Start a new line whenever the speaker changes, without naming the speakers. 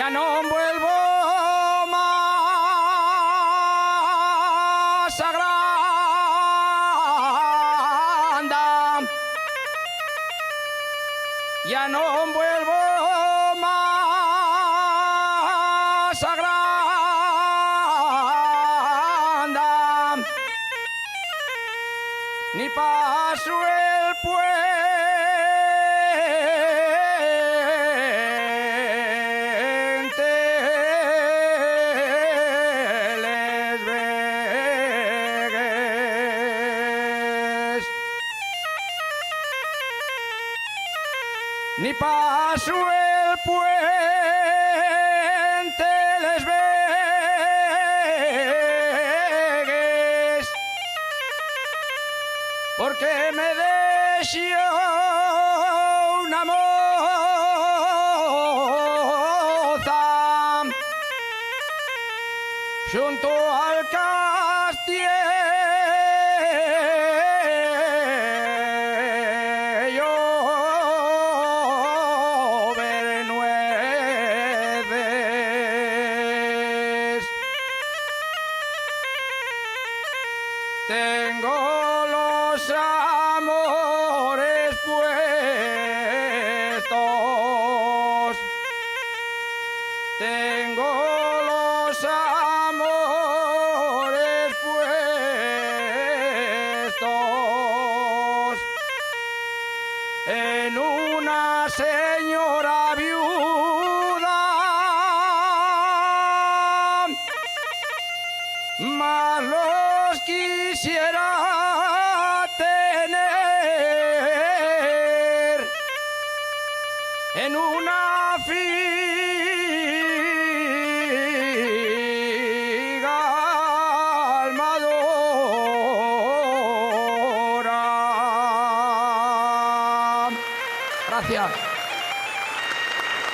Ya no vuelvo más a Granda, ya no vuelvo más a Granda, ni paso el puente Les Vegues, ni paso el puente Les Vegues, porque me deixó una moza junto al castillo Bernueces. Tengo los amores puestos, tengo los amores puestos en una señora viuda, mas los quisiera tener en una figa almadora. Gracias.